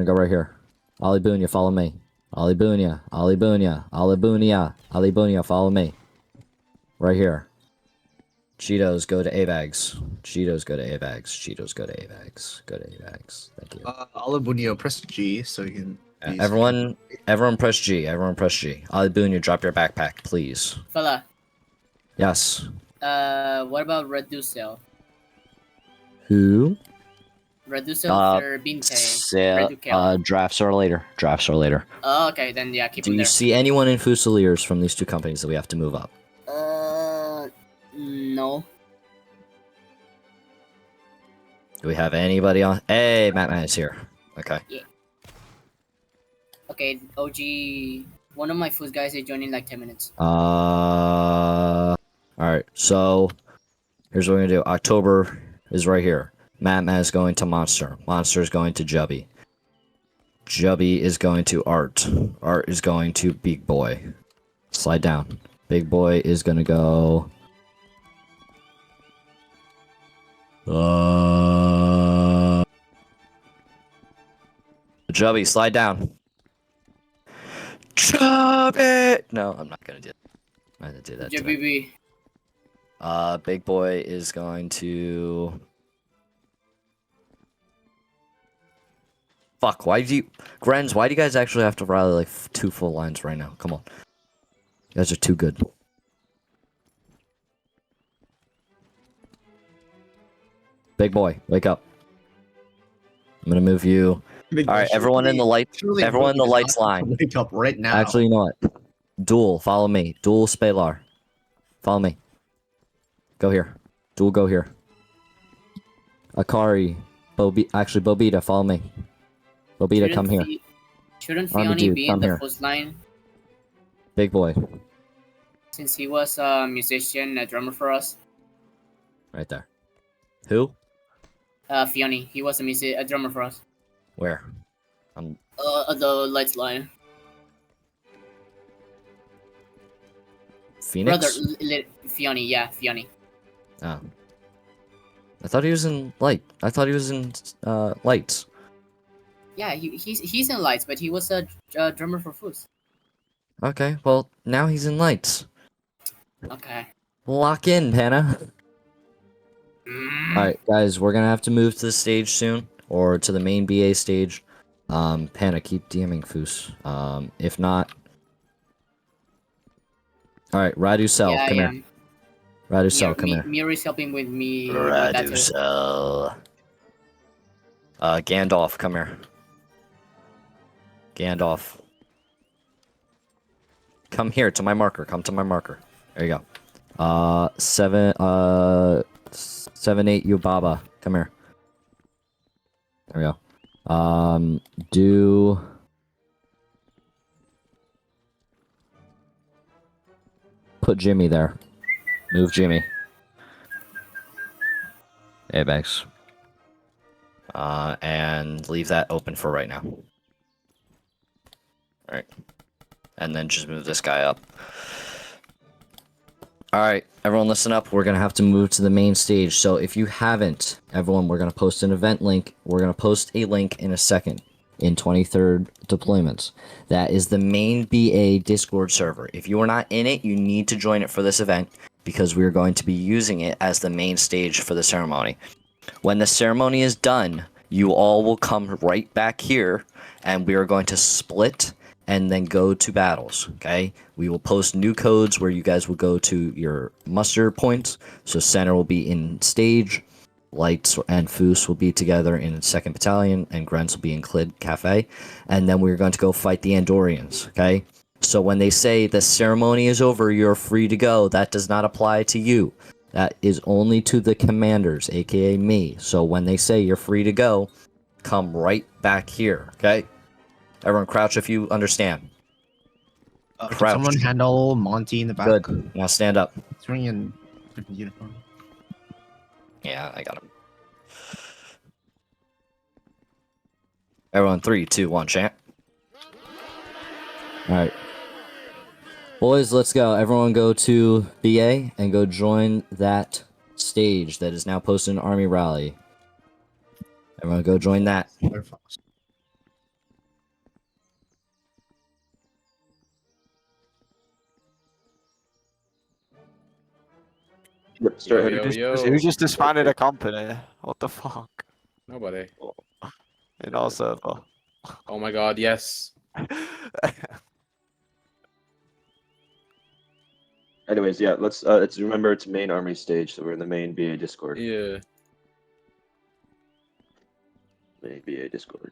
gonna go right here. Ali Bunya, follow me. Ali Bunya, Ali Bunya, Ali Bunya, Ali Bunya, follow me. Right here. Cheetos, go to AVAGs. Cheetos, go to AVAGs. Cheetos, go to AVAGs. Go to AVAGs. Thank you. Alabunio, press G so you can. Everyone press G. Everyone press G. Ali Bunya, drop your backpack, please. Fella, Yes. what about Reducel? Who? Reducel for Binte. Drafts are later. Drafts are later. Oh, okay, then yeah, keep Do him you there. see anyone in Fusiliers from these two companies that we have to move up? No. Do we have anybody on? Hey, Matt is here. Okay. Yeah. Okay, OG. One of my food guys is joining in like 10 minutes. Alright, so here's what we're gonna do. October is right here. Matt is going to Monster. Monster is going to Jubby. Jubby is going to Art. Art is going to Big Boy. Slide down. Big Boy is gonna go. Jubby, slide down. Jubby! No, I'm not gonna do that. I'm gonna do that. JBB. Big Boy is going to. Fuck, why do you. Grens, why do you guys actually have to rally like 2 full lines right now? Come on. You guys are too good. Big Boy, wake up. I'm gonna move you. Alright, everyone in the lights. Everyone in the lights line. Wake up right now. Actually, you know what? Duel, follow me. Duel Spalar. Follow me. Go here. Duel, go here. Akari. Bobita, follow me. Bobita, come here. Shouldn't Army Fioni dude, be come in the here. first line? Big Boy. Since he was a musician, a drummer for us. Right there. Who? Fioni. He was a drummer for us. Where? The lights line. Phoenix? Brother, Fioni, yeah, Fioni. Oh. I thought he was in Light. I thought he was in Lights. Yeah, he's in lights, but he was a drummer for Fus. Okay, well, now he's in Lights. Okay. Lock in, Panna. Mm. Alright, guys, we're gonna have to move to the stage soon. Or to the main BA stage. Panna, keep DMing Foos. If not... Alright, Radu Cell, Yeah, come here. Radu Cell, come here. Miri's helping with me. with that Radu too. Cell. Gandalf, come here. Gandalf. Come here to my marker. Come to my marker. There you go. 7-8 Yubaba. Come here. There we go. Do... Put Jimmy there. Move Jimmy. Abex. And leave that open for right now. Alright. And then just move this guy up. Alright, everyone listen up. We're going to have to move to the main stage. So if you haven't, everyone, we're going to post an event link. We're going to post a link in a second in 23rd deployments. That is the main BA Discord server. If you are not in it, you need to join it for this event because we're going to be using it as the main stage for the ceremony. When the ceremony is done, you all will come right back here and we are going to split and then go to battles, okay? We will post new codes where you guys will go to your muster points. So center will be in stage, Lights and Foos will be together in 2nd Battalion, and Grens will be in Clid Cafe. And then we're going to go fight the Andorians, okay? So when they say the ceremony is over, you're free to go, that does not apply to you. That is only to the commanders, aka me. So when they say you're free to go, come right back here, okay? Everyone crouch if you understand. Can Crouch. someone handle Monty in the back? Good. Now stand up. He's wearing a different uniform. Yeah, I got him. Everyone, 3, 2, 1, chant. Alright. Boys, let's go. Everyone go to BA and go join that stage that is now posted in Army Rally. Everyone go join that. Yep, Yo, straight yo, ahead. yo. Who just disbanded a company? What the fuck? Nobody. In our server. Oh my god, yes. Anyways, yeah, let's remember it's main army stage, so we're in the main BA Discord. Yeah. Main BA Discord.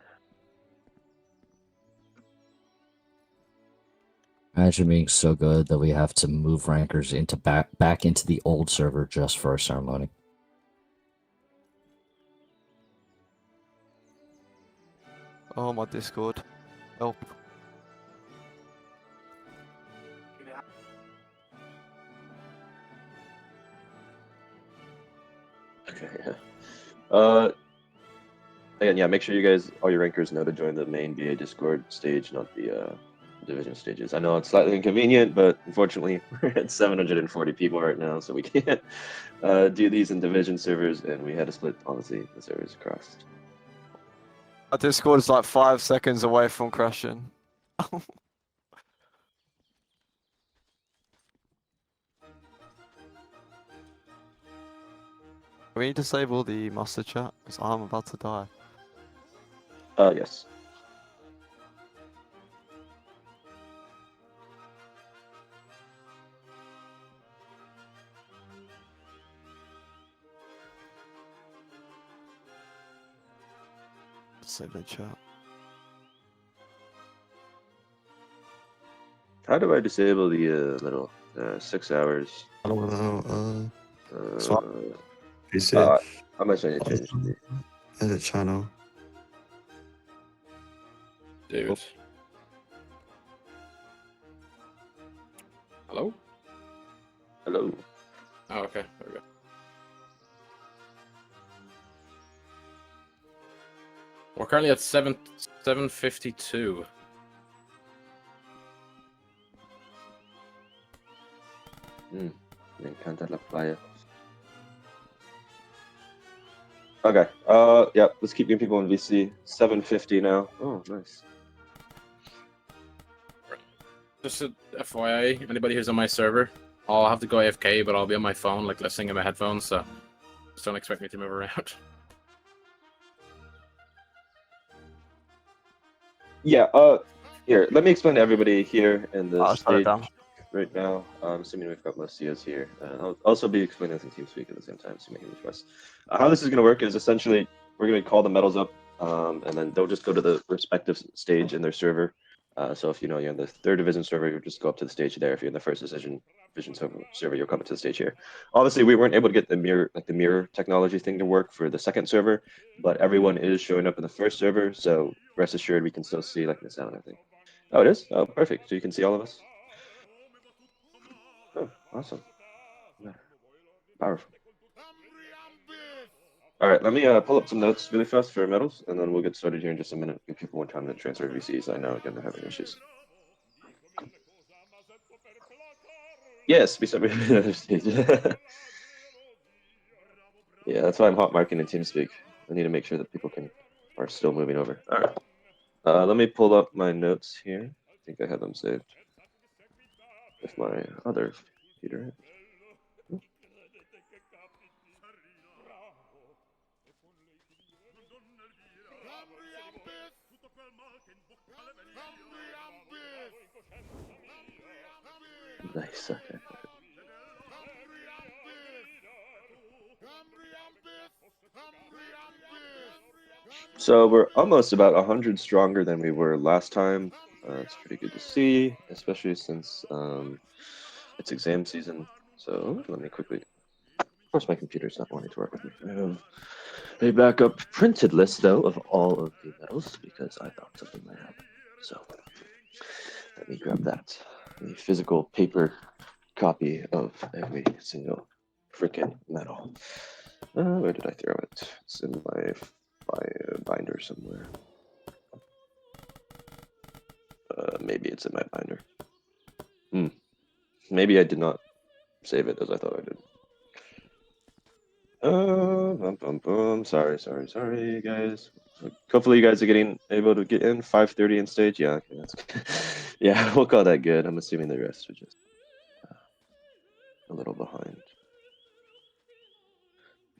Imagine being so good that we have to move rankers into back into the old server just for a ceremony. Oh, my Discord. Help. Okay, yeah. Again, yeah, make sure you guys, all your rankers, know to join the main BA Discord stage, not the division stages. I know it's slightly inconvenient, but unfortunately, we're at 740 people right now, so we can't do these in division servers, and we had to split, honestly, the servers across. My Discord is like 5 seconds away from crashing. We need to disable the master chat because I'm about to die. Yes. Disable the chat. How do I disable the little 6 hours? I don't know. Uh, Swap. PC. I'm actually gonna change the Edit channel. David. Hello? hello. Oh, okay. There we go. We're currently at 752. Me encanta la playa. Okay. Yeah. Let's keep getting people in VC. 750 now. Oh, nice. Just a FYI, anybody who's on my server, I'll have to go AFK, but I'll be on my phone, like listening in my headphones, so just don't expect me to move around. Yeah. Here. Let me explain to everybody here in the I'll shut it stage down. right now. I'm assuming we've got most CEOs here. I'll also be explaining this in TeamSpeak at the same time, so making the choice. How this is going to work is essentially we're going to call the medals up, and then they'll just go to the respective stage in their server. So if you're in the 3rd division server, you'll just go up to the stage there. If you're in the 1st division server, you'll come to the stage here. Obviously, we weren't able to get the mirror technology thing to work for the 2nd server, but everyone is showing up in the 1st server, so rest assured we can still see like the sound and everything. Oh, it is? Oh, perfect. So you can see all of us. Oh, awesome. Powerful. All right, let me pull up some notes really fast for medals, and then we'll get started here in just a minute. Give people more time to transfer VCs. I know, again, they're having issues. Yes, we start with another stage. Yeah, that's why I'm hot marking in TeamSpeak. I need to make sure that people are still moving over. All right. Let me pull up my notes here. I think I have them saved. With my other computer. Nice. Okay. So we're almost about 100 stronger than we were last time. It's pretty good to see, especially since it's exam season. So let me quickly. Of course, my computer's not wanting to work with me. I have a backup printed list though of all of the medals because I thought something might happen. So let me grab that. A physical paper copy of every single freaking medal. Where did I throw it? It's in my binder somewhere. Maybe it's in my binder. Maybe I did not save it as I thought I did. Sorry, guys. Hopefully you guys are able to get in 5:30 in stage. Yeah, okay, that's good. Yeah, we'll call that good. I'm assuming the rest are just a little behind.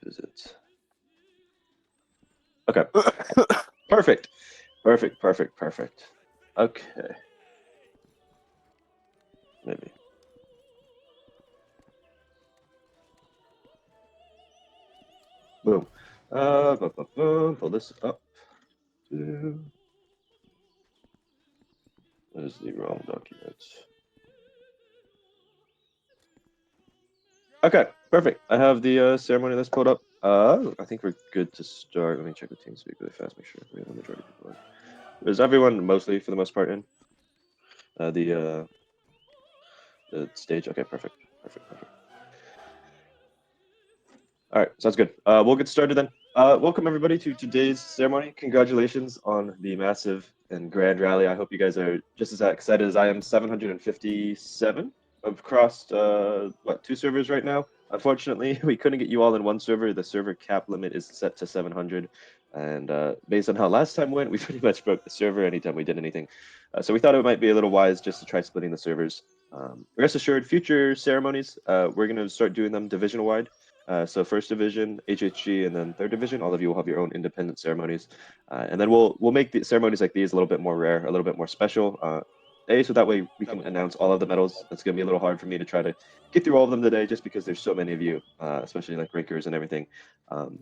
visit. Okay. Perfect. Okay. Maybe. Boom. Pull this up. That is the wrong document. Okay, perfect. I have the ceremony list pulled up. I think we're good to start. Let me check the team speak really fast, make sure we have the majority of people in. Is everyone mostly, for the most part, in? The stage? Okay, perfect. All right, sounds good. We'll get started then. Welcome everybody to today's ceremony. Congratulations on the massive and grand rally. I hope you guys are just as excited as I am. 757. I've crossed 2 servers right now. Unfortunately, we couldn't get you all in one server. The server cap limit is set to 700, and based on how last time went, we pretty much broke the server anytime we did anything. So we thought it might be a little wise just to try splitting the servers. Rest assured, future ceremonies, we're going to start doing them division-wide. So first division, HHG, and then third division. All of you will have your own independent ceremonies, and then we'll make the ceremonies like these a little bit more rare, a little bit more special. So that way we can announce all of the medals. It's going to be a little hard for me to try to get through all of them today, just because there's so many of you, especially like rankers and everything.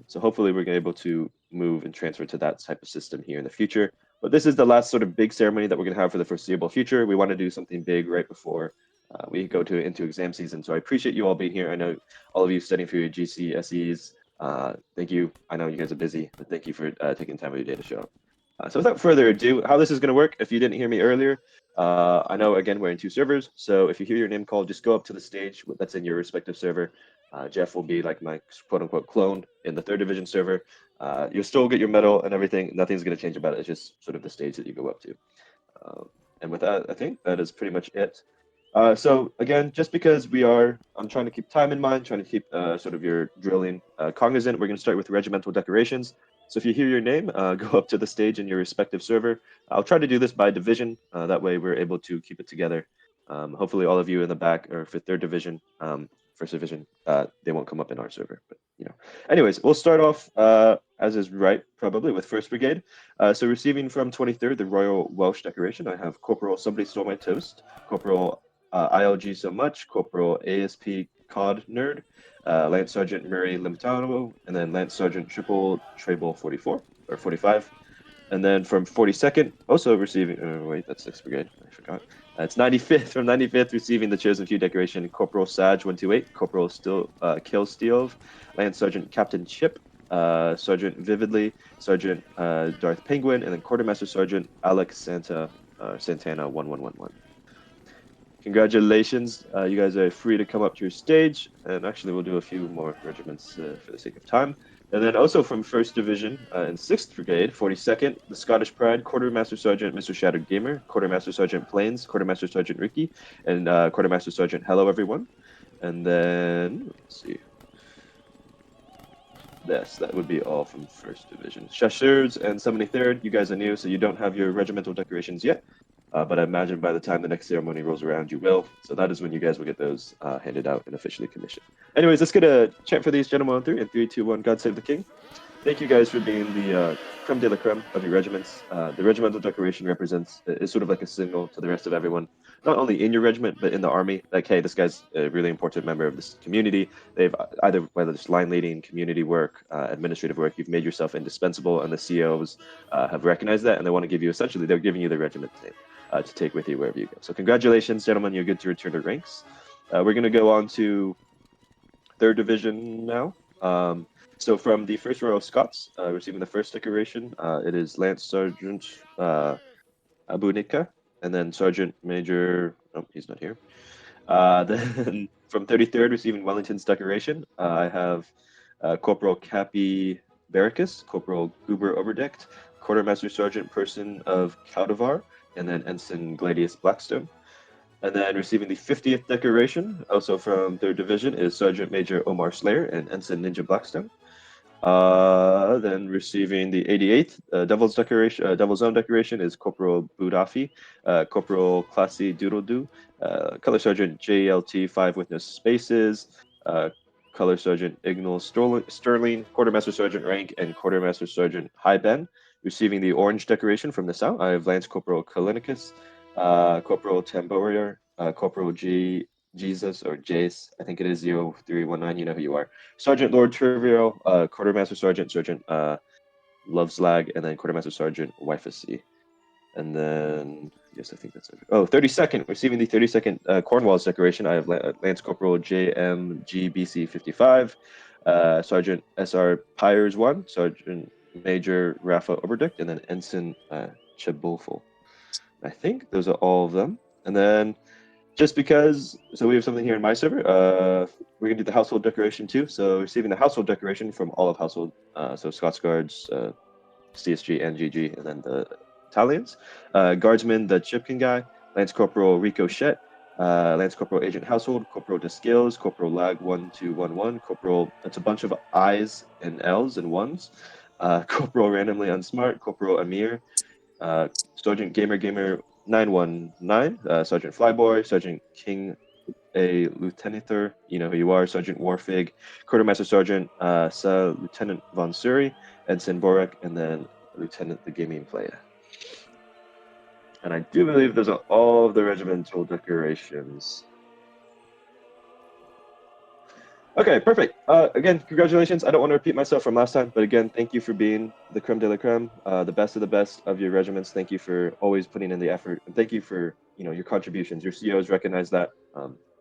So hopefully we're able to move and transfer to that type of system here in the future. But this is the last sort of big ceremony that we're going to have for the foreseeable future. We want to do something big right before we go into exam season. So I appreciate you all being here. I know all of you studying for your GCSEs. Thank you. I know you guys are busy, but thank you for taking time of your day to show up. So without further ado, how this is going to work, if you didn't hear me earlier, I know, again, we're in 2 servers. So if you hear your name called, just go up to the stage that's in your respective server. Jeff will be like my quote-unquote clone in the 3rd division server. You'll still get your medal and everything. Nothing's going to change about it. It's just sort of the stage that you go up to. And with that, I think that is pretty much it. So again, just because I'm trying to keep time in mind, trying to keep sort of your drilling cognizant, we're going to start with regimental decorations. So if you hear your name, go up to the stage in your respective server. I'll try to do this by division. That way we're able to keep it together. Hopefully all of you in the back are for 3rd division, 1st division. They won't come up in our server, but you know. Anyways, we'll start off, as is right, probably with 1st Brigade. So receiving from 23rd, the Royal Welsh decoration, I have Corporal Somebody Stole My Toast, Corporal ILG So Much, Corporal ASP Cod Nerd, Lance Sergeant Murray Limitano, and then Lance Sergeant Triple Trable 44 or 45. And then from 42nd, also receiving, wait, that's 6th Brigade, I forgot. It's 95th, from 95th, receiving the Chosen Few decoration, Corporal Saj 128, Corporal Kill Steele, Lance Sergeant Captain Chip, Sergeant Vividly, Sergeant Darth Penguin, and then Quartermaster Sergeant Alex Santana 1111. Congratulations, you guys are free to come up to your stage, and actually we'll do a few more regiments for the sake of time. And then also from 1st Division in 6th Brigade, 42nd, the Scottish Pride, Quartermaster Sergeant Mr. Shattered Gamer, Quartermaster Sergeant Plains, Quartermaster Sergeant Ricky, and Quartermaster Sergeant Hello Everyone. And then, let's see. Yes, that would be all from 1st Division. Chasseurs and 73rd, you guys are new, so you don't have your regimental decorations yet. But I imagine by the time the next ceremony rolls around, you will. So that is when you guys will get those handed out and officially commissioned. Anyways, let's get a chant for these gentlemen on 3. In 3, 2, 1, God Save the King. Thank you guys for being the creme de la creme of your regiments. The regimental decoration is sort of like a signal to the rest of everyone, not only in your regiment, but in the army. Like, hey, this guy's a really important member of this community. They've either, whether it's line leading, community work, administrative work, you've made yourself indispensable, and the COs have recognized that, and they want to give you, essentially, they're giving you the regiment name to take with you wherever you go. So congratulations, gentlemen, you're good to return to ranks. We're going to go on to 3rd Division now. So from the 1st Royal Scots, receiving the 1st decoration, it is Lance Sergeant Abunika, and then Sergeant Major, oh, he's not here. Then from 33rd, receiving Wellington's decoration, I have Corporal Cappy Barracus, Corporal Goober Overdecked, Quartermaster Sergeant Person of Caldivar, and then Ensign Gladius Blackstone. And then receiving the 50th decoration, also from 3rd Division, is Sergeant Major Omar Slayer and Ensign Ninja Blackstone. Then receiving the 88th Devil's Own decoration is Corporal Budafi, Corporal Classy Doodle Doo, Color Sergeant JLT 5 with no spaces, Color Sergeant Ignal Sterling, Quartermaster Sergeant rank, and Quartermaster Sergeant High Ben. Receiving the orange decoration from the south, I have Lance Corporal Kalinicus, Corporal Tamborier, Corporal Jesus or Jace, I think it is 0319, you know who you are. Sergeant Lord Trivial, Quartermaster Sergeant Loveslag, and then Quartermaster Sergeant Wifeacy. And then, yes, I think that's it. Oh, 32nd, receiving the 32nd Cornwallis decoration, I have Lance Corporal JMGBC 55, Sergeant SR Pyres 1, Sergeant Major Rafa Oberdicht, and then Ensign Chabulful. I think those are all of them. And then, just because, so we have something here in my server, we're going to do the household decoration too. So receiving the household decoration from all of household, so Scots Guards, CSG, and GG, and then the Italians. Guardsman, the Chipkin guy, Lance Corporal Ricochet, Lance Corporal Agent Household, Corporal Descales, Corporal Lag 1211, Corporal, it's a bunch of I's and L's and ones, Corporal Randomly Unsmart, Corporal Amir, Sergeant Gamer 919, Sergeant Flyboy, Sergeant King A Lieutenanter, you know who you are, Sergeant Warfig, Quartermaster Sergeant Lieutenant Von Suri, Ensign Borek, and then Lieutenant the Gaming Player. And I do believe those are all of the regimental decorations. Okay, perfect. Again, congratulations. I don't want to repeat myself from last time, but again, thank you for being the creme de la creme, the best of the best of your regiments. Thank you for always putting in the effort, and thank you for your contributions. Your COs recognize that.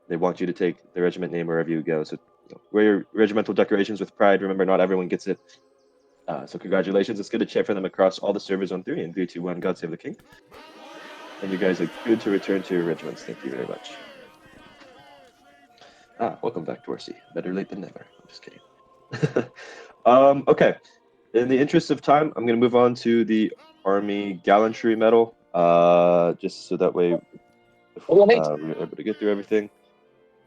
They want you to take the regiment name wherever you go. So wear your regimental decorations with pride. Remember, not everyone gets it. So congratulations. It's good to cheer for them across all the servers on 3 and 3, 2, 1. God save the king. And you guys are good to return to your regiments. Thank you very much. Welcome back, Dorsey. Better late than never. I'm just kidding. Okay. In the interest of time, I'm going to move on to the Army Gallantry Medal, just so that way we're able to get through everything.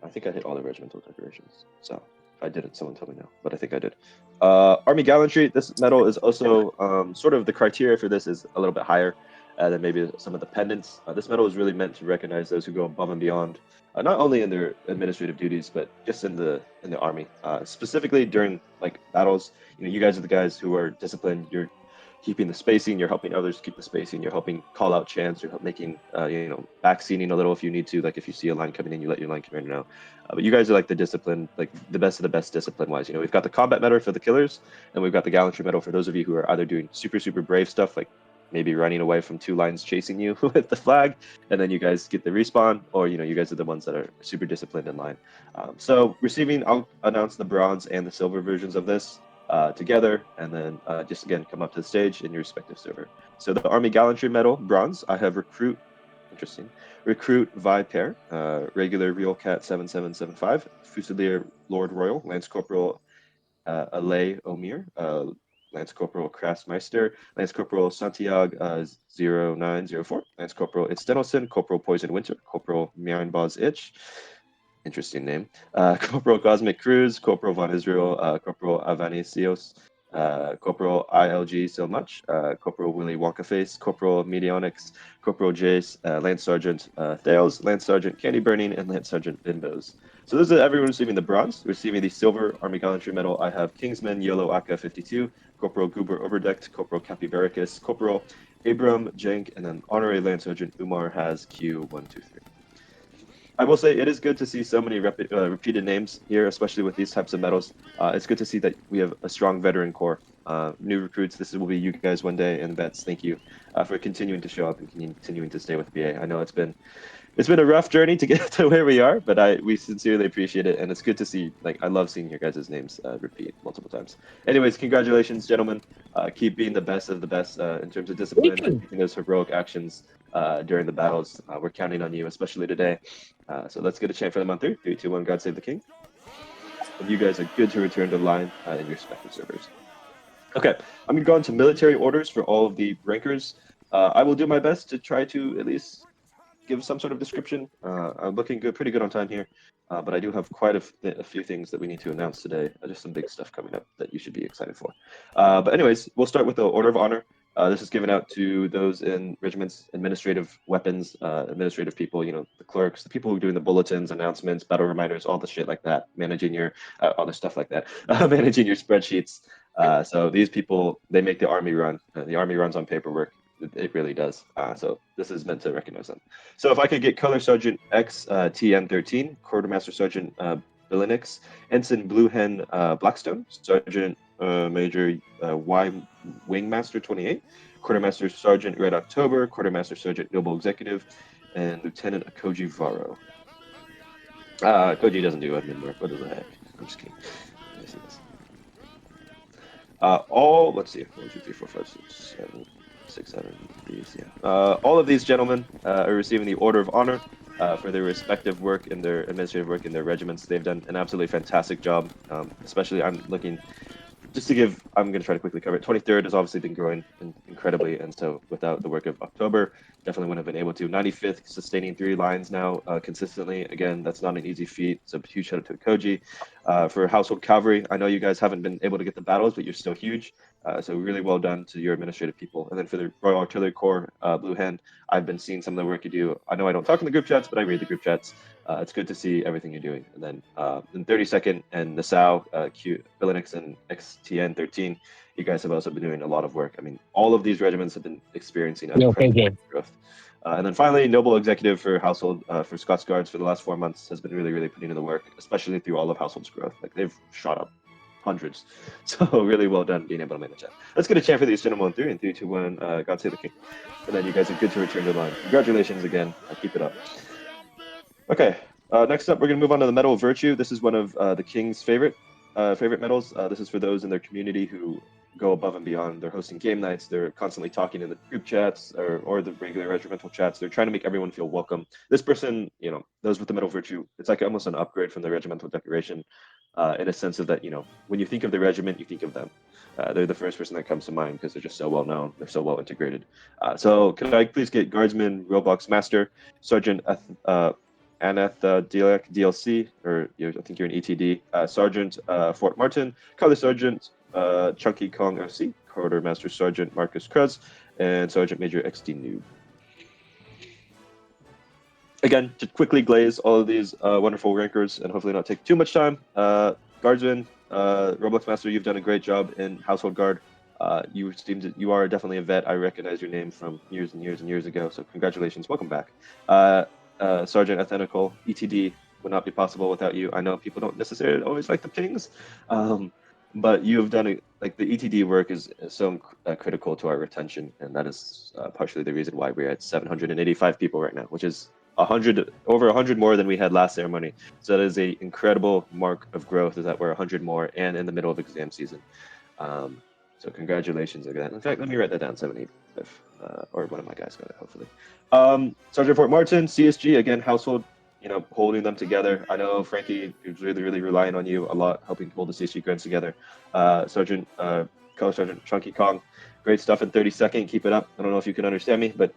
I think I hit all the regimental decorations. So if I didn't, someone tell me now, but I think I did. Army Gallantry, this medal is also sort of the criteria for this is a little bit higher than maybe some of the pendants. This medal is really meant to recognize those who go above and beyond, not only in their administrative duties, but just in the army. Specifically during like battles, you guys are the guys who are disciplined. You're keeping the spacing. You're helping others keep the spacing. You're helping call out chants. You're making backseating a little if you need to. Like if you see a line coming in, you let your line commander know. But you guys are like the discipline, like the best of the best discipline-wise. We've got the combat medal for the killers, and we've got the gallantry medal for those of you who are either doing super brave stuff, like maybe running away from 2 lines chasing you with the flag, and then you guys get the respawn, or you guys are the ones that are super disciplined in line. So receiving, I'll announce the bronze and the silver versions of this together, and then just again come up to the stage in your respective server. So the Army Gallantry Medal, bronze, I have Recruit Viper, regular Real Cat 7775, Fusilier Lord Royal, Lance Corporal Alay Omir, Lance Corporal Krasmeister, Lance Corporal Santiago 0904, Lance Corporal Itstenelson, Corporal Poison Winter, Corporal Mjernbaz Itch, interesting name, Corporal Cosmic Cruz, Corporal Von Israel, Corporal Avanesios, Corporal ILG So Much, Corporal Willy Wonkaface, Corporal Medionics, Corporal Jace, Lance Sergeant Thales, Lance Sergeant Candy Burning, and Lance Sergeant Bimbos. So those are everyone receiving the bronze. Receiving the silver Army Gallantry Medal, I have Kingsman Yellow Aka 52, Corporal Goober Overdecked, Corporal Capybaricus, Corporal Abram Jenk, and then Honorary Lance Sergeant Umar has Q123. I will say it is good to see so many repeated names here, especially with these types of medals. It's good to see that we have a strong veteran corps. New recruits, this will be you guys one day, and vets, thank you for continuing to show up and continuing to stay with BA. I know it's been a rough journey to get to where we are, but we sincerely appreciate it, and it's good to see. I love seeing your guys' names repeat multiple times. Anyways, congratulations, gentlemen. Keep being the best of the best in terms of discipline and taking those heroic actions during the battles. We're counting on you, especially today. So let's get a chant for them on 3. 3, 2, 1. God save the king. And you guys are good to return to line in your respective servers. Okay, I'm gonna go into military orders for all of the rankers. I will do my best to try to at least give some sort of description. I'm looking good, pretty good on time here, but I do have quite a few things that we need to announce today. Just some big stuff coming up that you should be excited for. But anyways, we'll start with the Order of Honor. This is given out to those in regiments, administrative weapons, administrative people, you know, the clerks, the people who are doing the bulletins, announcements, battle reminders, all the shit like that, managing your, other stuff like that, managing your spreadsheets. So these people, they make the army run. The army runs on paperwork. It really does. So this is meant to recognize them. So if I could get Color Sergeant X TN13, Quartermaster Sergeant Bilinix, Ensign Blue Hen Blackstone, Sergeant Major Y Wingmaster 28, Quartermaster Sergeant Red October, Quartermaster Sergeant Noble Executive, and Lieutenant Akoji Varo. Koji doesn't do admin work. What the heck? I'm just kidding. Let me see this. Let's see. 1, 2, 3, 4, 5, 6, 7, 6, 7. These, yeah. All of these gentlemen are receiving the Order of Honor for their respective work in their administrative work in their regiments. They've done an absolutely fantastic job. Especially, I'm looking just to give. I'm going to try to quickly cover it. 23rd has obviously been growing incredibly, and so without the work of October, definitely wouldn't have been able to. 95th sustaining 3 lines now consistently. Again, that's not an easy feat. So huge shout out to Koji. For Household Cavalry, I know you guys haven't been able to get the battles, but you're still huge. So really well done to your administrative people. And then for the Royal Artillery Corps, Blue Hen, I've been seeing some of the work you do. I know I don't talk in the group chats, but I read the group chats. It's good to see everything you're doing. And then in 32nd and Nassau, Q, Bilinix, and XTN 13, you guys have also been doing a lot of work. I mean, all of these regiments have been experiencing unprecedented growth. And then finally, Noble Executive for Household, for Scots Guards for the last 4 months has been really, really putting in the work, especially through all of Household's growth. Like, they've shot up hundreds. So really well done being able to manage that. Let's get a chant for these gentlemen on 3 and 3, 2, 1. God save the king. And then you guys are good to return to the line. Congratulations again. Keep it up. Okay. Next up, we're going to move on to the Medal of Virtue. This is one of the king's favorite medals. This is for those in their community who go above and beyond. They're hosting game nights. They're constantly talking in the group chats or the regular regimental chats. They're trying to make everyone feel welcome. This person, you know, those with the Medal of Virtue, it's like almost an upgrade from the regimental decoration in a sense of that, you know, when you think of the regiment, you think of them. They're the first person that comes to mind because they're just so well known. They're so well integrated. So could I please get Guardsman, Roblox Master, Sergeant Aneth DLC, or I think you're an ETD, Sergeant Fort Martin, Color Sergeant Chunky Kong FC, Quartermaster Sergeant Marcus Kruz, and Sergeant Major XD Noob. Again, to quickly glaze all of these wonderful rankers and hopefully not take too much time. Guardsman, Roblox Master, you've done a great job in Household Guard. You are definitely a vet. I recognize your name from years and years and years ago, so congratulations. Welcome back. Sergeant Ethnical, ETD would not be possible without you. I know people don't necessarily always like the pings, but you have done it. Like, the ETD work is so critical to our retention, and that is partially the reason why we're at 785 people right now, which is over 100 more than we had last ceremony. So that is a incredible mark of growth, is that we're 100 more and in the middle of exam season. So congratulations again. In fact, let me write that down, 785, or one of my guys got it, hopefully. Sergeant Fort Martin, CSG, again, Household, you know, holding them together. I know Frankie is really, really relying on you a lot, helping hold the CSG grants together. Sergeant, Color Sergeant Chunky Kong, great stuff in 32nd. Keep it up. I don't know if you can understand me, but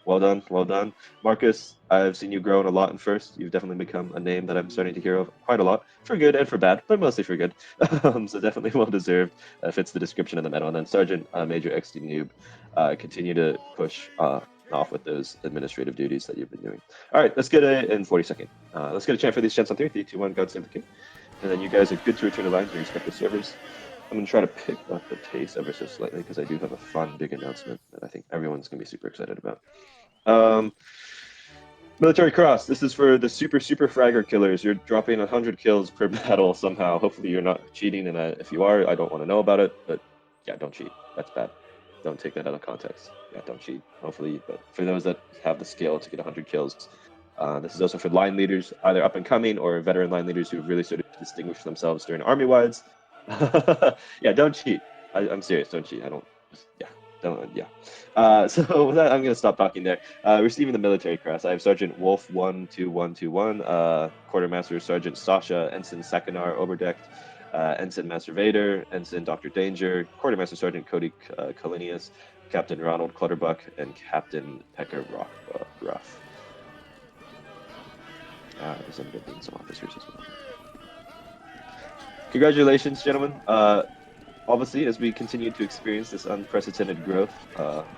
well done, well done. Marcus, I've seen you grow a lot in first. You've definitely become a name that I'm starting to hear of quite a lot, for good and for bad, but mostly for good. So definitely well deserved. Fits the description of the medal. And then Sergeant Major XD Noob, continue to push off with those administrative duties that you've been doing. All right, let's get it in 42nd. Let's get a chant for these chants on 3, 3, 2, 1. God save the king. And then you guys are good to return to line to your respective servers. I'm going to try to pick up the pace ever so slightly because I do have a fun, big announcement that I think everyone's going to be super excited about. Military Cross. This is for the super fragger killers. You're dropping 100 kills per battle somehow. Hopefully you're not cheating, and if you are, I don't want to know about it. But yeah, don't cheat. That's bad. Don't take that out of context. Yeah, don't cheat. Hopefully, but for those that have the skill to get 100 kills, this is also for line leaders, either up and coming or veteran line leaders who have really started to distinguish themselves during army-wides. Yeah, don't cheat. I'm serious. Don't cheat. So with that, I'm going to stop talking there. Receiving the Military Cross, I have Sergeant Wolf 12121, Quartermaster Sergeant Sasha, Ensign Sakanar Oberdecht, Ensign Master Vader, Ensign Dr. Danger, Quartermaster Sergeant Cody Kalinius, Captain Ronald Clutterbuck, and Captain Pecker Ruff. There's some officers as well. Congratulations, gentlemen. obviously, as we continue to experience this unprecedented growth,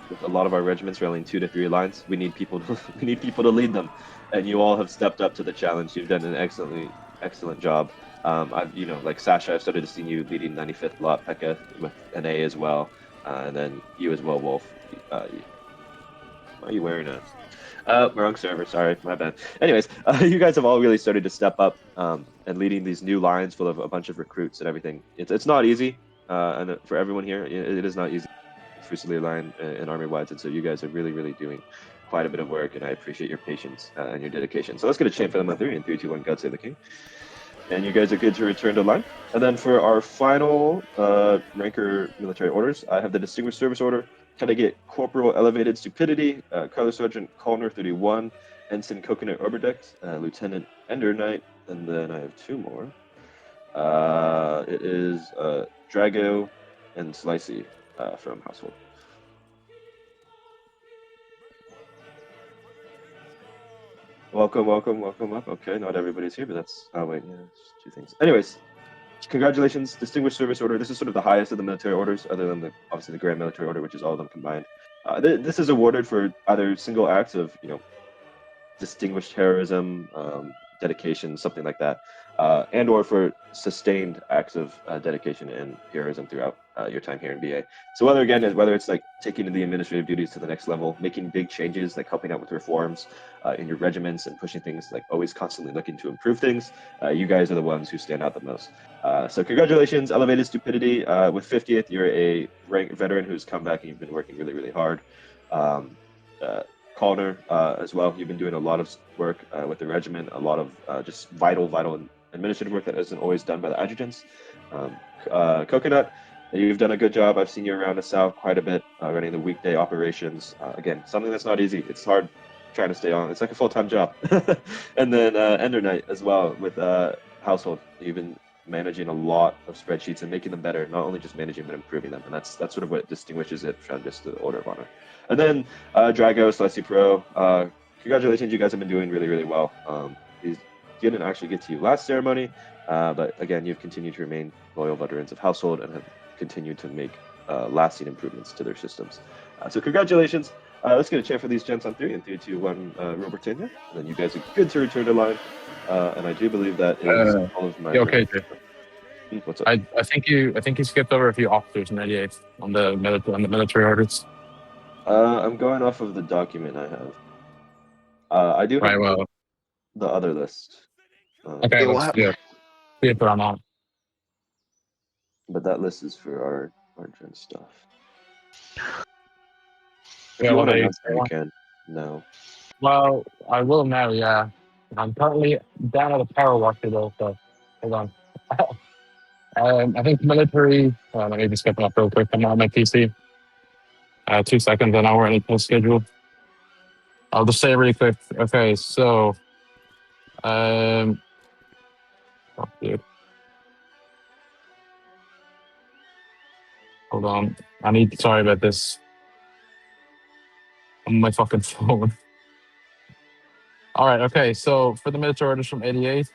with a lot of our regiments rallying 2 to 3 lines, we need people to we need people to lead them, and you all have stepped up to the challenge. You've done an excellent job. I've like Sasha, I've started to see you leading 95th Lot Pekka with an A as well, and then you as well, Wolf. Why are you wearing a? Wrong server. Sorry, my bad. Anyways, you guys have all really started to step up and leading these new lines full of a bunch of recruits and everything. It's not easy, and for everyone here, it is not easy. Fusilier line and army wides, and so you guys are really doing quite a bit of work, and I appreciate your patience and your dedication. So let's get a chant for them on 3 in 3, 2, 1. God save the king. And you guys are good to return to line. And then for our final ranker military orders, I have the Distinguished Service Order. Can I get Corporal Elevated Stupidity, Color Sergeant Colner 31, Ensign Coconut Oberdecht, Lieutenant Ender Knight, and then I have 2 more. It is Drago and Slicey from Household. Welcome up. Okay, not everybody's here, but that's... Oh, wait, yeah, it's 2 things. Anyways, congratulations, Distinguished Service Order. This is sort of the highest of the military orders, other than obviously the Grand Military Order, which is all of them combined. This is awarded for either single acts of, distinguished heroism, dedication, something like that, and or for sustained acts of dedication and heroism throughout your time here in BA. So whether it's like taking the administrative duties to the next level, making big changes, like helping out with reforms in your regiments and pushing things, like always constantly looking to improve things, you guys are the ones who stand out the most. So congratulations, Elevated Stupidity. With 50th, you're a rank veteran who's come back and you've been working really hard. Calder, as well. You've been doing a lot of work with the regiment, a lot of just vital administrative work that isn't always done by the adjutants. Coconut, you've done a good job. I've seen you around the south quite a bit, running the weekday operations. Again, something that's not easy. It's hard trying to stay on. It's like a full-time job. And then Ender Knight as well with Household. You've been managing a lot of spreadsheets and making them better, not only just managing but improving them, and that's sort of what distinguishes it from just the Order of Honor. And then Drago, Celesti Pro, congratulations, you guys have been doing really well. He didn't actually get to you last ceremony, but again, you've continued to remain loyal veterans of Household and have continued to make lasting improvements to their systems. So congratulations. Let's get a chant for these gents on 3 in 3, 2, 1, Robertina. And then you guys are good to return to line. And I do believe that is all of my... Okay, Jay. What's up? I think you skipped over a few officers in 88 on the military orders. I'm going off of the document I have. I do have the other list. Okay, let's do it. See if I'm on. But that list is for our gen stuff. If Yeah, you want to well, announce it, you can. No. Well, I will now, yeah. I'm currently down at a power washer though, so hold on. I think military, let me just get them up real quick. I'm on my PC. 2 seconds, an hour, any post schedule. I'll just say really quick. Okay, so, oh, dude. Hold on. Sorry about this. On my fucking phone. All right, okay, so for the military orders from 88,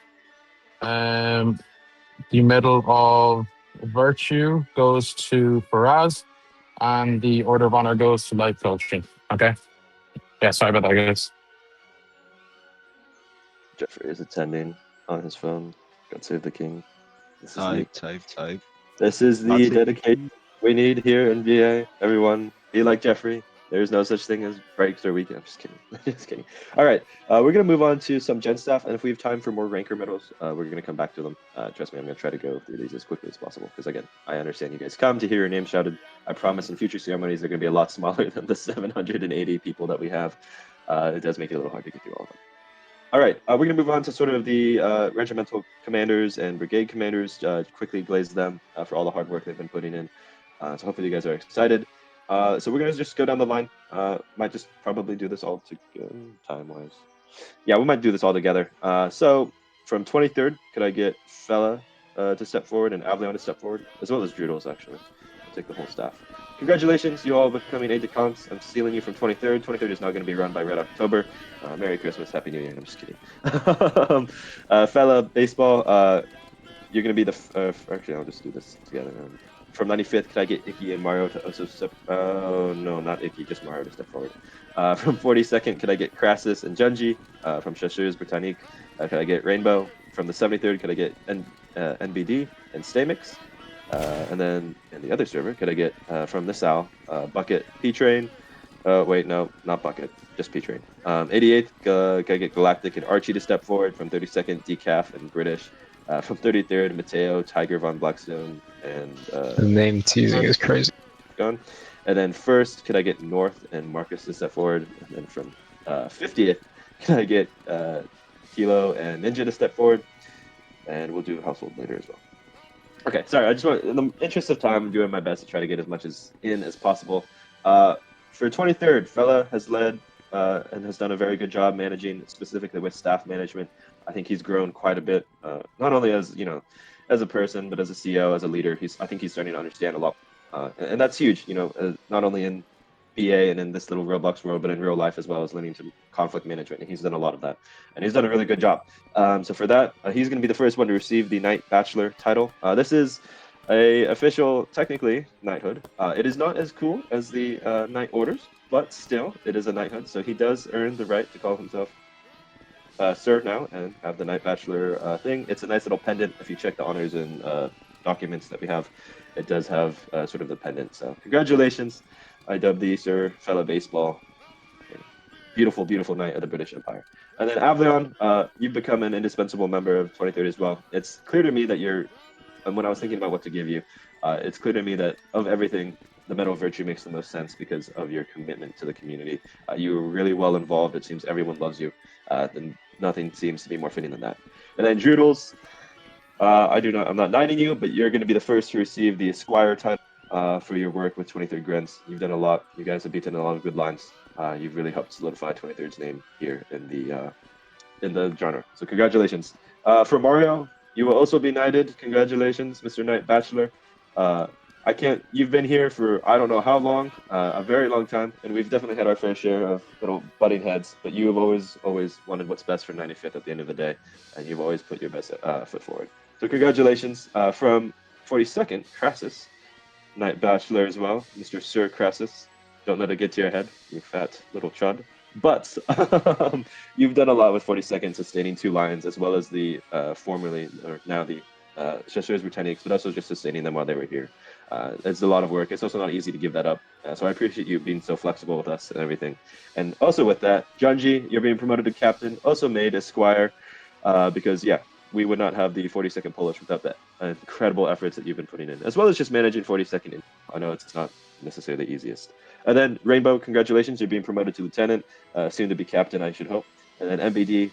the Medal of Virtue goes to Faraz, and the Order of Honor goes to Life Coaching. Okay? Yeah, sorry about that, guys. Jeffrey is attending on his phone. God save the king. This is Type. This is the dedication we need here in VA. Everyone, be like Jeffrey. There's no such thing as breaks or weekends. I'm just kidding. Just kidding. All right, we're gonna move on to some gen stuff, and if we have time for more ranker medals, we're gonna come back to them. Trust me, I'm gonna try to go through these as quickly as possible, because again, I understand you guys come to hear your name shouted. I promise in future ceremonies they're gonna be a lot smaller than the 780 people that we have. It does make it a little hard to get through all of them. All right, we're gonna move on to sort of the regimental commanders and brigade commanders. Quickly glaze them for all the hard work they've been putting in. So hopefully you guys are excited. So we're gonna just go down the line. Might just probably do this all together, time-wise. Yeah, we might do this all together. So from 23rd, could I get Fella to step forward and Avleon to step forward, as well as Drudels, actually. I'll take the whole staff. Congratulations, you all becoming aide-de-camps. I'm stealing you from 23rd. 23rd is now going to be run by Red October. Merry Christmas, Happy New Year. I'm just kidding. Fella, baseball, you're going to be the... actually, I'll just do this together. From 95th, could I get Icky and Mario to also step? Oh no, not Icky, just Mario to step forward. From 42nd, could I get Crassus and Junji? From Chasseurs Britannique, could I get Rainbow? From the 73rd, could I get NBD and Stamix? And then in the other server, could I get from the Sal, Bucket, P-Train? Wait, no, not Bucket, just P-Train. 88th, could I get Galactic and Archie to step forward? From 32nd, Decaf and British. From 33rd, Mateo, Tiger von Blackstone, and The name teasing is crazy. gone. And then first, could I get North and Marcus to step forward? And then from 50th, can I get Kilo and Ninja to step forward? And we'll do Household later as well. Okay, sorry, I just want, in the interest of time, I'm doing my best to try to get as much in as possible. For 23rd, Fella has led and has done a very good job managing, specifically with staff management. I think he's grown quite a bit, not only as as a person, but as a CEO, as a leader. I think he's starting to understand a lot, and that's huge. Not only in BA and in this little Roblox world, but in real life as well, as learning to conflict management. And he's done a lot of that, and he's done a really good job. So for that, he's going to be the first one to receive the Knight Bachelor title. This is a official, technically, knighthood. It is not as cool as the Knight Orders, but still, it is a knighthood. So he does earn the right to call himself Sir now and have the Knight Bachelor thing. It's a nice little pendant. If you check the honors and documents that we have, it does have sort of the pendant. So congratulations. I dubbed thee Sir Fella Baseball. Beautiful, beautiful knight of the British Empire. And then Avleon, you've become an indispensable member of 23rd as well. It's clear to me that and when I was thinking about what to give you, it's clear to me that of everything, the Medal of Virtue makes the most sense because of your commitment to the community. You were really well involved. It seems everyone loves you. Then nothing seems to be more fitting than that. And then Droodles, I'm not knighting you, but you're going to be the first to receive the Esquire title for your work with 23rd Grunts. You've done a lot. You guys have beaten a lot of good lines. You've really helped solidify 23rd's name here in the genre. So congratulations. For Mario, you will also be knighted. Congratulations, Mr. Knight Bachelor. You've been here for I don't know how long, a very long time, and we've definitely had our fair share of little butting heads, but you have always wanted what's best for 95th at the end of the day, and you've always put your best foot forward. So congratulations. From 42nd, Crassus, Knight Bachelor as well, Mr. Sir Crassus. Don't let it get to your head, you fat little chud. But you've done a lot with 42nd, sustaining 2 lions, as well as the now the Chasseurs Britanniques, but also just sustaining them while they were here. It's a lot of work. It's also not easy to give that up. So I appreciate you being so flexible with us and everything. And also with that, Junji, you're being promoted to captain, also made Esquire, because we would not have the 42nd Polish without that incredible efforts that you've been putting in, as well as just managing 42nd. I know it's not necessarily the easiest. And then Rainbow, congratulations, you're being promoted to lieutenant, soon to be captain, I should hope. And then MBD,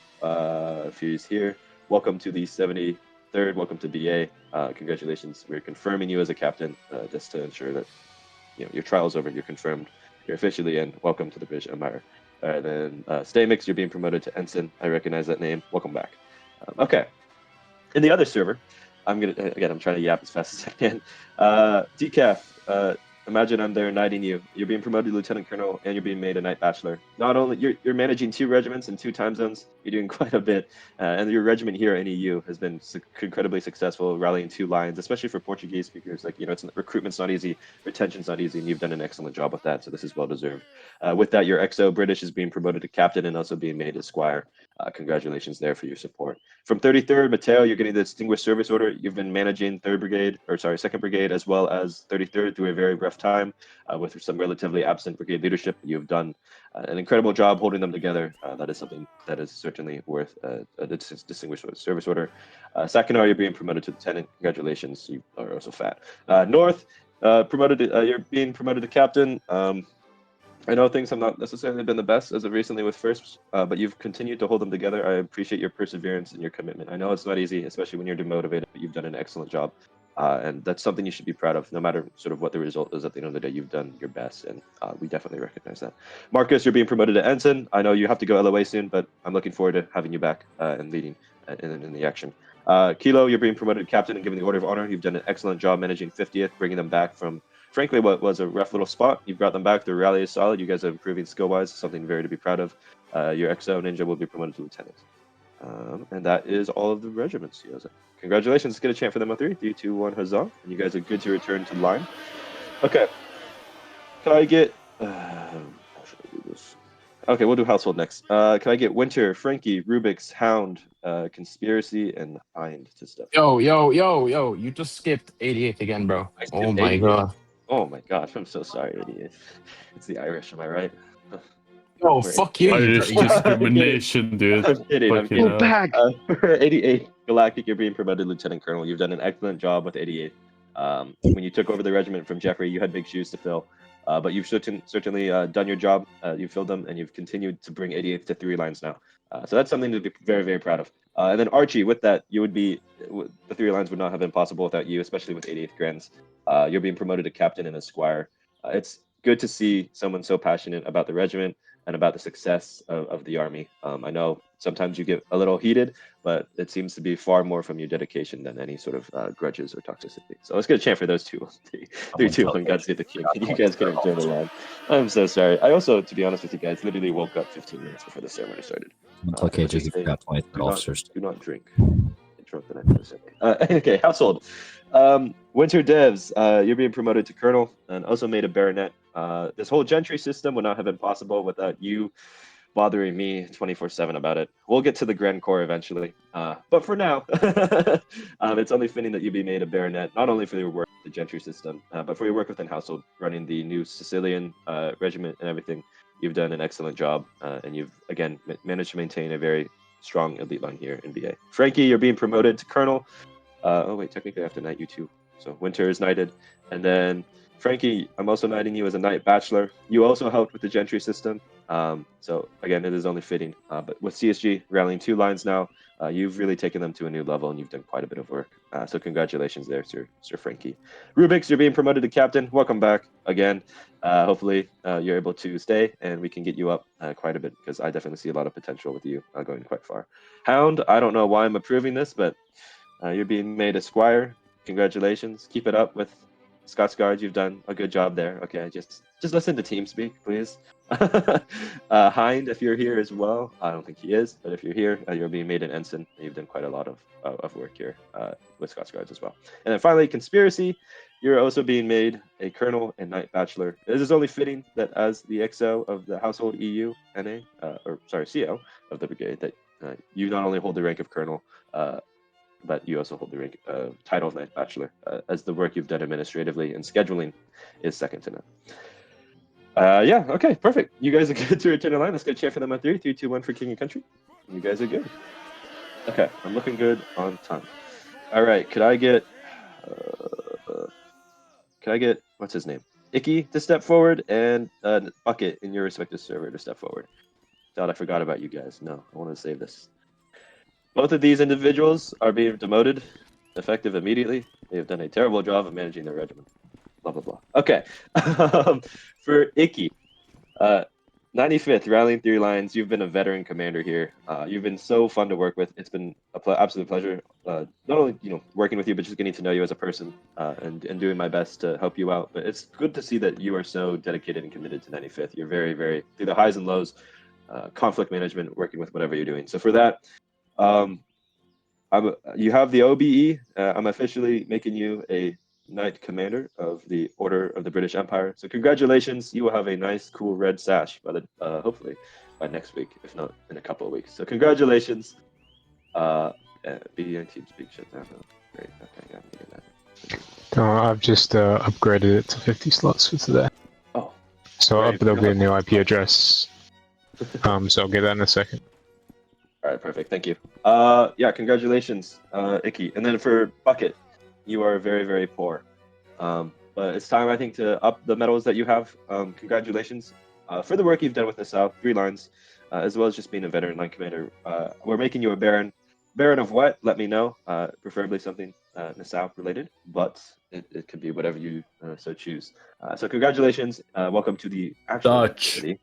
if he's here, welcome to the 73rd, welcome to BA. Congratulations, we're confirming you as a captain, just to ensure that your trial's over, you're confirmed, you're officially in. Welcome to the British Empire. And then Stamix, you're being promoted to ensign. I recognize that name. Welcome back. Okay. In the other server, I'm trying to yap as fast as I can. Decaf, imagine I'm there knighting you. You're being promoted to lieutenant colonel, and you're being made a Knight Bachelor. Not only you're managing 2 regiments and 2 time zones. You're doing quite a bit, and your regiment here at NEU has been incredibly successful, rallying 2 lines, especially for Portuguese speakers. Recruitment's not easy, retention's not easy, and you've done an excellent job with that. So this is well deserved. With that, your XO British is being promoted to captain and also being made Esquire. Congratulations there for your support. From 33rd, Mateo, you're getting the Distinguished Service Order. You've been managing 2nd Brigade, as well as 33rd through a very rough time with some relatively absent brigade leadership. You've done an incredible job holding them together. That is something that is certainly worth a Distinguished Service Order. Sakinar, you're being promoted to lieutenant. Congratulations, you are also fat. North, you're being promoted to captain. I know things have not necessarily been the best as of recently with firsts, but you've continued to hold them together. I appreciate your perseverance and your commitment. I know it's not easy, especially when you're demotivated, but you've done an excellent job. And that's something you should be proud of, no matter sort of what the result is at the end of the day. You've done your best, and we definitely recognize that. Marcus, you're being promoted to ensign. I know you have to go LOA soon, but I'm looking forward to having you back and leading in the action. Kilo, you're being promoted to captain and given the Order of Honor. You've done an excellent job managing 50th, bringing them back from, frankly, what was a rough little spot. You've brought them back. Their rally is solid. You guys are improving skill-wise, something very to be proud of. Your XO Ninja will be promoted to lieutenant. And that is all of the regiments. Yoza. Congratulations. Let's get a chant for them on 3. 3, 2, 1, huzzah. And you guys are good to return to line. Okay. Can I get... how should I do this? Okay, we'll do household next. Can I get Winter, Frankie, Rubik's, Hound, Conspiracy, and Hind to step? Yo, you just skipped 88 again, bro. I skipped Oh my 88. god. Oh my gosh, I'm so sorry, 88. It's the Irish, am I right? Yo, Wait. fuck you. Irish you- discrimination, dude. I'm kidding, I'm Fucking kidding. hell. back. For 88 Galactic, you're being promoted Lieutenant Colonel. You've done an excellent job with 88. When you took over the regiment from Jeffrey, you had big shoes to fill. But you've certainly done your job. You've filled them, and you've continued to bring 88th to 3 lines now. So that's something to be very, very proud of. And then Archie, with that, you would be the 3 lines would not have been possible without you, especially with 88th Grands. You're being promoted to captain and a squire. It's good to see someone so passionate about the regiment and about the success of the army. I know sometimes you get a little heated, but it seems to be far more from your dedication than any sort of grudges or toxicity. So let's get a chant for those two. 3, 2, 1, Godspeed the King. You guys can enjoy the line. I'm so sorry. I also, to be honest with you guys, literally woke up 15 minutes before the ceremony started. It's okay, just say, got 23 officers. Do not drink. Drunk the night before the okay, household. Winter Devs, you're being promoted to colonel and also made a baronet. This whole gentry system would not have been possible without you bothering me 24/7 about it. We'll get to the Grand Corps eventually, but for now, it's only fitting that you be made a baronet, not only for your work with the gentry system, but for your work within household, running the new Sicilian regiment and everything. You've done an excellent job, and you've again managed to maintain a very strong elite line here in BA. Frankie, you're being promoted to colonel. Oh wait, technically I have to knight you too. So Winter is knighted, and then Frankie, I'm also knighting you as a knight bachelor. You also helped with the gentry system. So again, it is only fitting. But with CSG rallying 2 lines now, you've really taken them to a new level, and you've done quite a bit of work. So congratulations there, Sir Frankie. Rubik's, you're being promoted to captain. Welcome back again. Hopefully you're able to stay, and we can get you up quite a bit, because I definitely see a lot of potential with you going quite far. Hound, I don't know why I'm approving this, but you're being made a squire. Congratulations. Keep it up with Scots Guard. You've done a good job there. Okay, just listen to TeamSpeak, please. Hind, if you're here as well, I don't think he is, but if you're here, you're being made an ensign. You've done quite a lot of work here with Scots Guards as well. And then finally, Conspiracy, you're also being made a colonel and knight bachelor. This is only fitting that as the XO of the household EU NA, CO of the brigade, that you not only hold the rank of colonel, but you also hold the rank title of knight bachelor, as the work you've done administratively and scheduling is second to none. Yeah, okay, perfect. You guys are good to return to line. Let's get a chant for them on 3. 3, 2, 1 for king and country. You guys are good. Okay, I'm looking good on time. All right, could I get what's his name? Icky to step forward, and Bucket in your respective server to step forward. Thought I forgot about you guys. No, I want to save this. Both of these individuals are being demoted, effective immediately. They have done a terrible job of managing their regiment. Blah, blah, blah. Okay. For Icky, 95th, rallying 3 lines. You've been a veteran commander here. You've been so fun to work with. It's been an absolute pleasure. Not only working with you, but just getting to know you as a person and doing my best to help you out. But it's good to see that you are so dedicated and committed to 95th. You're very, very, through the highs and lows, conflict management, working with whatever you're doing. So for that, you have the OBE. I'm officially making you a Knight Commander of the Order of the British Empire. So congratulations, you will have a nice, cool red sash by the hopefully by next week, if not in a couple of weeks. So congratulations. BDN TeamSpeak shut down. Great. Okay, got me that. I've just upgraded it to 50 slots for today. Oh. So Great. there'll be a new IP address. So I'll get that in a second. All right, perfect. Thank you. Yeah, congratulations, Icky. And then for Bucket, you are very, very poor. But it's time, I think, to up the medals that you have. Congratulations for the work you've done with the South, 3 lines, as well as just being a veteran line commander. We're making you a Baron. Baron of what? Let me know. Preferably something Nassau related, but it could be whatever you so choose. So congratulations. Welcome to the actual Dutch. city.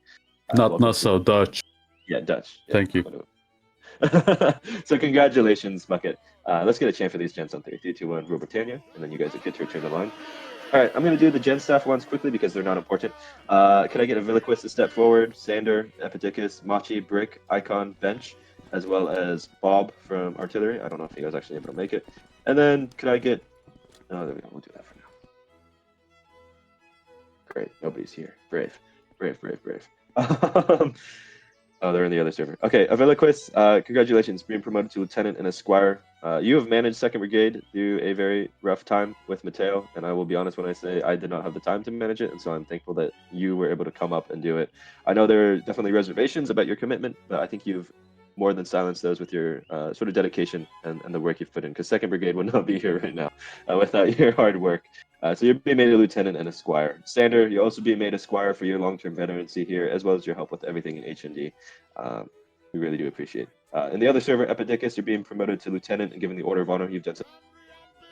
Not Nassau, Dutch. Yeah, Dutch. Yeah, Thank you. So congratulations, Bucket. Let's get a chant for these gens on 3. 3, 2, 1, rule Britannia, and then you guys are good to return the line. All right, I'm going to do the gen staff ones quickly because they're not important. Can I get a Villiquist to step forward? Sander, Epidicus, Machi, Brick, Icon, Bench. as well as Bob from Artillery. I don't know if you guys actually able to make it. And then could I get? Oh, there we go. We'll do that for now. Great. Nobody's here. Brave. Oh, they're in the other server. Okay, Aveliquist, congratulations, being promoted to lieutenant and esquire. You have managed 2nd Brigade through a very rough time with Mateo, and I will be honest when I say I did not have the time to manage it, and so I'm thankful that you were able to come up and do it. I know there are definitely reservations about your commitment, but I think you've more than silenced those with your sort of dedication and the work you've put in, because 2nd Brigade would not be here right now without your hard work. So you're being made a lieutenant and a squire. Sander, you're also being made a squire for your long-term veterancy here, as well as your help with everything in HND. We really do appreciate. In the other server, Epidicus, you're being promoted to lieutenant and given the Order of Honor. You've done some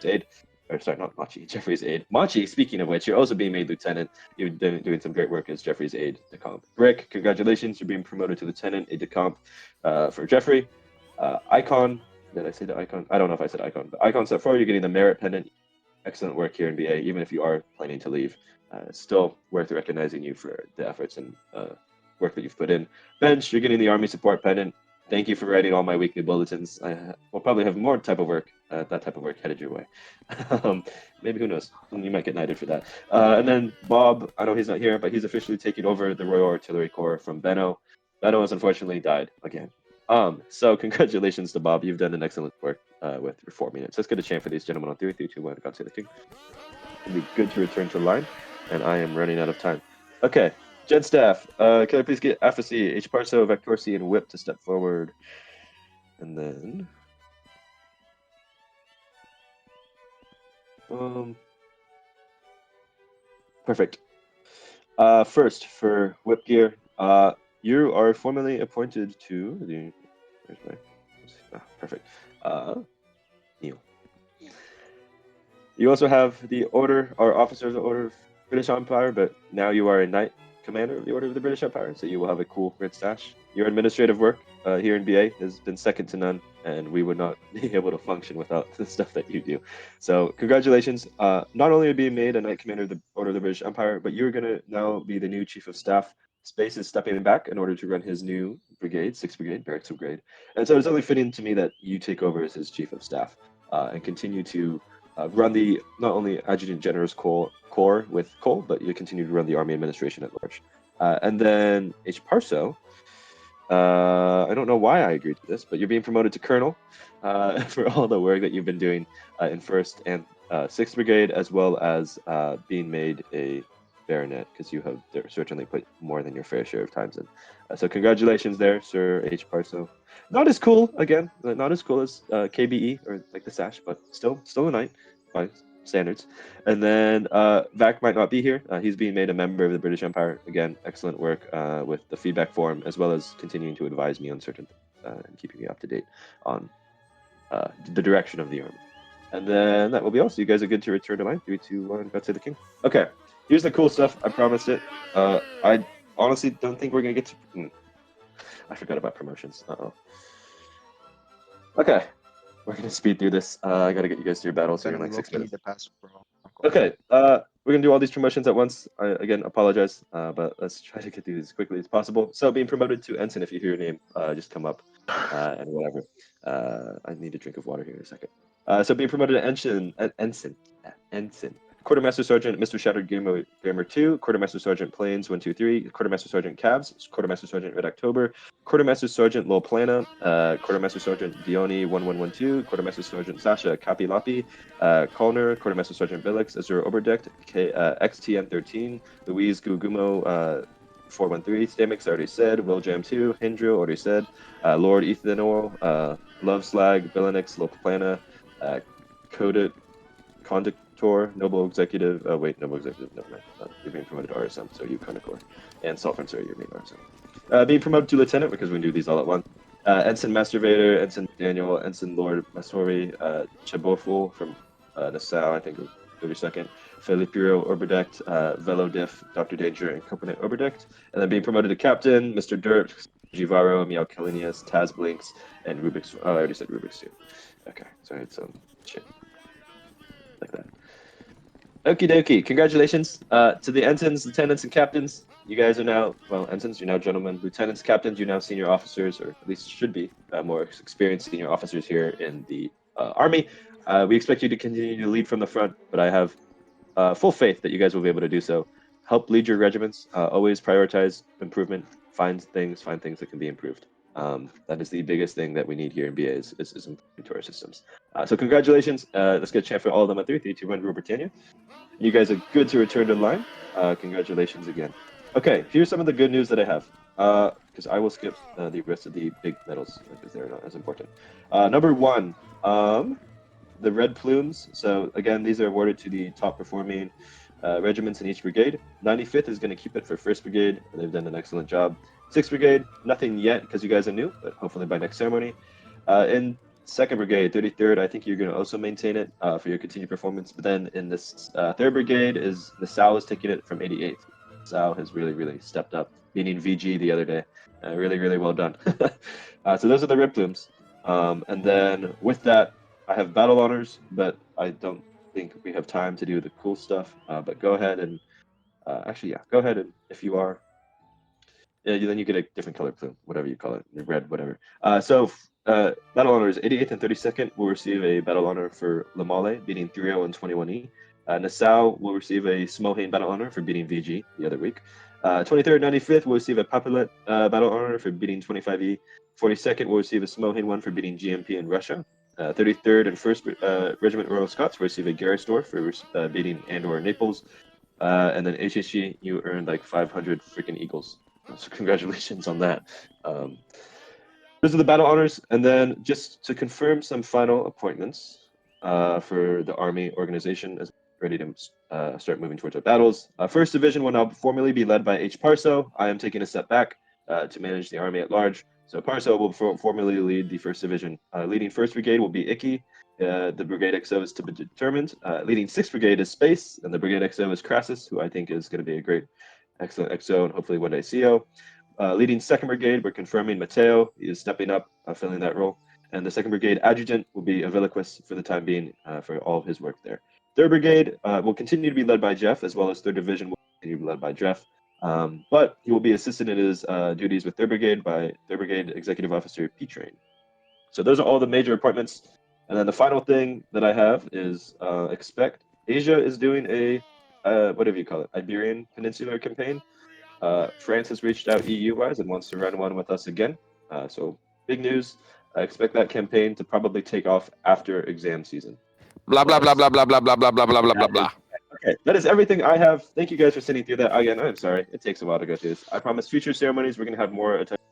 aid. Or sorry, not Machi, Jeffrey's aide. Machi, speaking of which, you're also being made lieutenant. You've been doing some great work as Jeffrey's aide de camp. Brick, congratulations, you're being promoted to lieutenant, aide de camp for Jeffrey. Icon, did I say the Icon? I don't know if I said Icon, but Icon set 4, you're getting the merit pendant. Excellent work here in BA, even if you are planning to leave. Still worth recognizing you for the efforts and work that you've put in. Bench, you're getting the Army Support Pendant. Thank you for writing all my weekly bulletins. I will probably have more type of work, that type of work headed your way. Maybe, who knows? You might get knighted for that. And then Bob, I know he's not here, but he's officially taking over the Royal Artillery Corps from Benno. Benno has unfortunately died again. So congratulations to Bob. You've done an excellent work with your 4 minutes. Let's get a chant for these gentlemen on 3, 2, 1. God save the king. It'd be good to return to the line, and I am running out of time. Okay, Gen Staff, can I please get Aphacy, H. Parso, Vectorsi, and Whip to step forward, and then perfect. First for Whip Gear, you are formally appointed to the. Where's my? Perfect. Neil. You also have the Order, or Officer of the Order of British Empire, but now you are a Knight Commander of the Order of the British Empire, so you will have a cool red stash. Your administrative work here in BA has been second to none, and we would not be able to function without the stuff that you do. So congratulations. Not only are you being made a Knight Commander of the Order of the British Empire, but you're going to now be the new Chief of Staff. Space is stepping back in order to run his new brigade, 6th Brigade, Barracks Brigade. And so it's only fitting to me that you take over as his Chief of Staff and continue to run the not only Adjutant General's Corps with Cole, but you continue to run the Army Administration at large. And then H. Parso, I don't know why I agreed to this, but you're being promoted to Colonel for all the work that you've been doing in 1st and 6th Brigade, as well as being made a Baronet, because you have certainly put more than your fair share of times in. So congratulations there, Sir H. Parso. Not as cool, again, not as cool as KBE, or like the Sash, but still a Knight by standards. And then Vac might not be here. He's being made a member of the British Empire. Again, excellent work with the feedback forum, as well as continuing to advise me on certain and keeping me up to date on the direction of the army. And then that will be all. So you guys are good to return to line. 3, 2, 1. God save the king. Okay. Here's the cool stuff. I promised it. I honestly don't think we're gonna get to. I forgot about promotions. Okay, we're gonna speed through this. I gotta get you guys through your battles here in like 6 minutes. Okay, we're gonna do all these promotions at once. I again apologize, but let's try to get through this as quickly as possible. So, being promoted to ensign, if you hear your name, just come up and whatever. I need a drink of water here in a second. So, being promoted to ensign. Quartermaster Sergeant Mr. Shattered Gamer 2, Quartermaster Sergeant Plains 123, Quartermaster Sergeant Cavs, Quartermaster Sergeant Red October, Quartermaster Sergeant Lol Plana, Quartermaster Sergeant Dione 1112, Quartermaster Sergeant Sasha Kapi Lapi, Colner, Quartermaster Sergeant Billix, Azure Oberdecht, XTN 13, Louise Gugumo 413, Stamix already said, Will Jam 2, Hindrio already said, Lord Ethanol, Love Slag, Billinix, Lol Plana, Coded Conduct Noble Executive, never mind. You're being promoted to RSM, so you Connocore. And Sulfur, sorry, you're being RSM. Being promoted to Lieutenant, because we can do these all at once. Ensign Master Vader, Ensign Daniel, Ensign Lord Masori, Cheboful from Nassau, I think 32nd. Felipiro Oberdecht, Velo Diff, Dr. Danger, and Component Oberdecht. And then being promoted to Captain, Mr. Dirt, Givaro, Meow Kalinius, Taz Blinks, and Rubik's. Oh, I already said Rubik's too. Okay, so it's some shit. Like that. Okie dokie. Congratulations to the ensigns, lieutenants, and captains. you guys are now, well, ensigns, you're now gentlemen, lieutenants, captains, you're now senior officers, or at least should be more experienced senior officers here in the Army. We expect you to continue to lead from the front, but I have full faith that you guys will be able to do so. Help lead your regiments. Always prioritize improvement. Find things that can be improved. That is the biggest thing that we need here in BA is improving to our systems. So congratulations. Let's get a chant for all of them at 3, 3, 2, 1, Rule Britannia. You guys are good to return to line. Congratulations again. Okay, here's some of the good news that I have. Because I will skip the rest of the big medals because they're not as important. Number 1, the red plumes. So again, these are awarded to the top performing regiments in each brigade. 95th is going to keep it for 1st Brigade. They've done an excellent job. 6th Brigade, nothing yet because you guys are new, but hopefully by next ceremony. In 2nd Brigade, 33rd, I think you're going to also maintain it for your continued performance. But then in this 3rd Brigade, is Nassau is taking it from 88th. Nassau has really, really stepped up, beating VG the other day. Really, really well done. So those are the red plumes. And then with that, I have battle honors, but I don't think we have time to do the cool stuff. But go ahead and go ahead and if you are, then you get a different color plume, whatever you call it, red, whatever. Battle honors 88th and 32nd will receive a battle honor for Lamale, beating 3-0 and 21E. Nassau will receive a Smohain battle honor for beating VG the other week. 23rd, 95th will receive a Papelet battle honor for beating 25E. 42nd will receive a Smohain one for beating GMP in Russia. 33rd and 1st Regiment Royal Scots will receive a Geristor for beating Andor and Naples. And then HHG, you earned like 500 freaking Eagles. So congratulations on that. Those are the battle honors. And then just to confirm some final appointments for the Army organization as ready to start moving towards our battles. 1st Division will now formally be led by H. Parso. I am taking a step back to manage the Army at large. So Parso will formally lead the 1st Division. Leading 1st Brigade will be Icky. The Brigade XO is to be determined. Leading 6th Brigade is Space, and the Brigade XO is Crassus, who I think is going to be a great, excellent XO and hopefully one day CO. Leading 2nd Brigade, we're confirming Mateo. He is stepping up, filling that role. And the 2nd Brigade Adjutant will be Aviliquis for the time being for all of his work there. 3rd Brigade will continue to be led by Jeff, as well as 3rd Division will continue to be led by Jeff. But he will be assisted in his duties with 3rd Brigade by 3rd Brigade Executive Officer P-Train. So those are all the major appointments. And then the final thing that I have is expect Asia is doing a, whatever you call it, Iberian Peninsular campaign. France has reached out EU-wise and wants to run one with us again. So big news. I expect that campaign to probably take off after exam season. Blah blah blah blah blah blah blah blah blah blah blah blah blah. Okay, that is everything I have. Thank you guys for sitting through that. Again, I'm sorry. It takes a while to go through this. I promise future ceremonies, we're going to have more attention.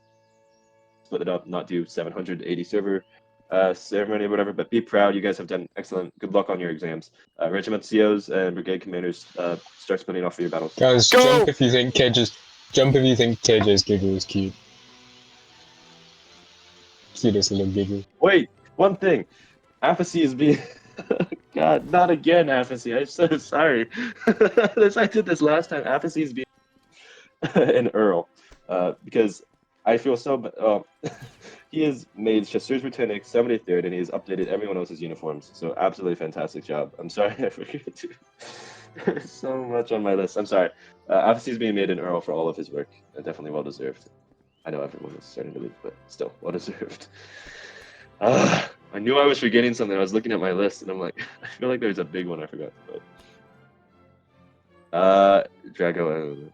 Split it up, not do 780 server ceremony or whatever, but be proud. You guys have done excellent. Good luck on your exams. Regiment COs and brigade commanders start splitting off for your battles. Guys, Go! jump if you think KJ's giggle is cute. Cutest little giggle. Wait, one thing. Apathy is being... God, not again, Apathy. I'm so sorry. I did this last time. Apathy is being... an Earl. Because I feel so... he has made Chasseurs Britannic 73rd, and he has updated everyone else's uniforms. So absolutely fantastic job. I'm sorry I forget to... There's so much on my list. I'm sorry. Apathy is being made an Earl for all of his work. Definitely well deserved. I know everyone was starting to leave, but still, well deserved. I knew I was forgetting something. I was looking at my list, and I'm like, I feel like there's a big one I forgot. But Drago,